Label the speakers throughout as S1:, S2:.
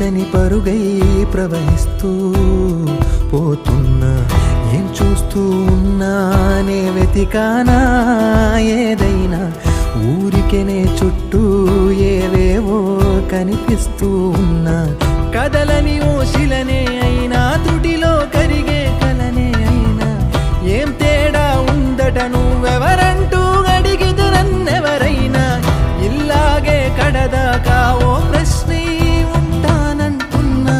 S1: తోచని పరుగై ప్రవహిస్తూ పోతున్నా. ఏం చూస్తూ ఉన్నానే వెతికానా ఏదైనా, ఊరికెనే చుట్టూ ఏవేవో కనిపిస్తూ ఉన్నా. కదలని ఓశిలనే అయినా, తుడిలో కరిగే కలనే అయినా, ఏం తేడా ఉందట నువ్వెవరంటూ అడిగితే నన్నెవరైనా. ఇల్లాగే కడదాకా ఓ ప్రశ్నే ఉంటానంటున్నా.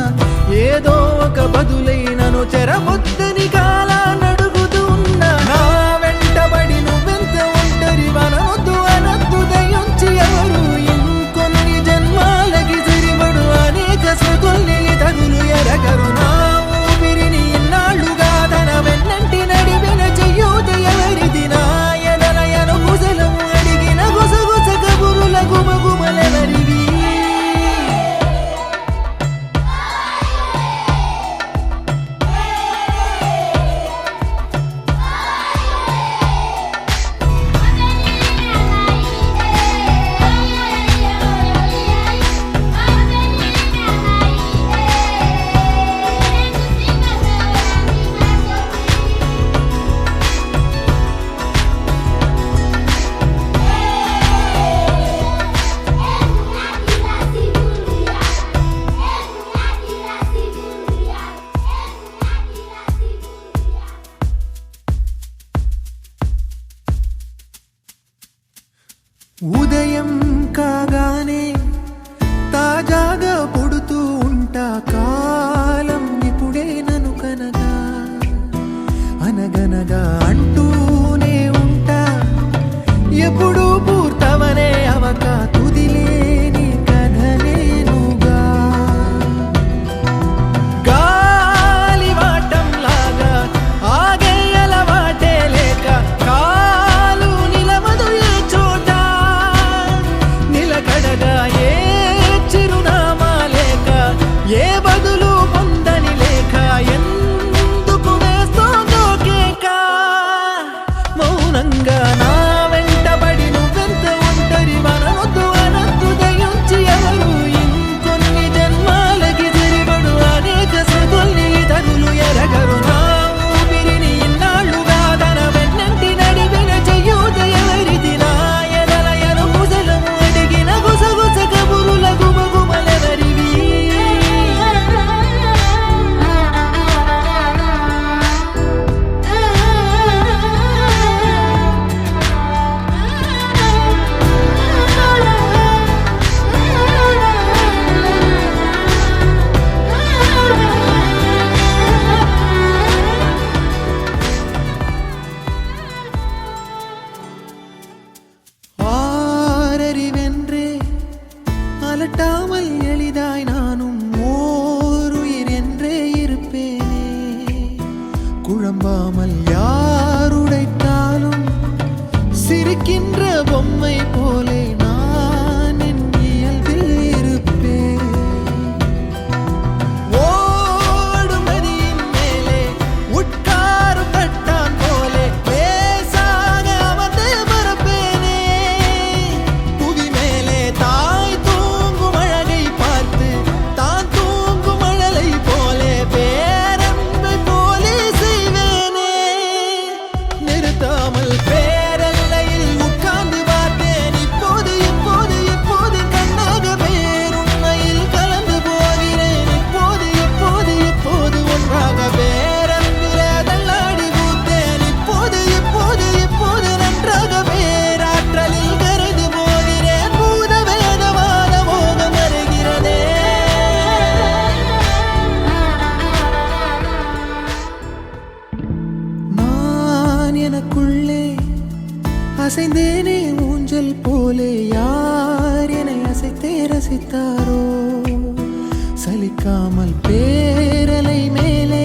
S1: ఏదో ఒక బదులైనను చెరబొద్దని కాలానడుగుతూ ఉన్నా. నా వెంటబడి నువ్వెంత ఒంటరి వనవద్దు అనద్దు దయించి ఎవరు. ఇంకొన్ని జన్మాలకి సరిపడు అనేక స్మృతుల్ని తగులు ఎరగరు. నా ఊపిరిని ఇన్నాళ్ళుగా తన వెన్నంటి నడిపిన చెయ్యూత ఎవరిది. నా ఎదలయను గుసలము అడిగిన గుసగుస కబురుల గుమగుమలెవరివి. ఉదయం కాగానే తాజాగా పుడుతూ ఉంటా. కాలం ఇప్పుడే నన్ను కనగా అనగనగా అంటూనే ఉంటా. ఎప్పుడు పూర్తవనే అవక తుదిలేని కథనేనుగా. గాలి వాటంలాగా ఆగే అలవాటే లేక, కాలు నిలవదు ఏ చోట. నిలకడగా ఏ చిరునామా లేక, ఏ బదులు పొందని లేక, ఎందుకు వేస్తోందో కేక. మౌనంగా నా వెంటబడి నువ్వెంత ఒంటరి వనవద్దు అనద్దు దయించి ఎవరు. ఇంకొన్ని జన్మాలకి సరిపడు అనేక స్మృతుల్ని తగులు ఎరగరు. నా ఊపిరిని ఇన్నాళ్ళుగా తన వెన్నంటి నడిపిన చెయ్యూత ఎవరిది. నా ఎదలయను గుసలము అడిగిన గుసగుస కబురుల గుమగుమలెవరివి. ஆரறிவென்றே அலட்டாமல் எளிதாய் நானும் ஓருயிர் என்றே இருப்பேனே. குழம்பாமல் யாருடைத்தாலும் சிரிக்கின்ற பொம்மை போலே நான் என் இயல்பில் இருப்பேன். ஓடும் நதியின் மேலே உட்காரும் கட்டான் போலே லேசாக அமர்ந்து மறப்பேனே. புவி மேலே தாய் தூங்கும் அழகை பார்த்து தான் தூங்கும் அழலை போலே பேரன்பை போலே செய்வேனே. நிறுத்தாமல் பேரல்லையில் உட்கார்ந்து பார்த்தேன். இப்போது இப்போது இப்போது கண்ணாக பேருண்மையில் கலந்து போகிறேன். இப்போது இப்போது இப்போது ஒன்றாக பேரன்பிலே தள்ளாடி பூத்தேன். இப்போது இப்போது இப்போது நன்றாக பேராற்றலில் கரைந்து போகிறேன். பூத வேதவாத மோகம் வருகிறதே. நான் எனக்குள்ளே அசைந்தேனே ஊஞ்சல் போலே. யார் என்னை அசைத்தே ரசித்தாரோ. சலிக்காமல் பேரலை மேலே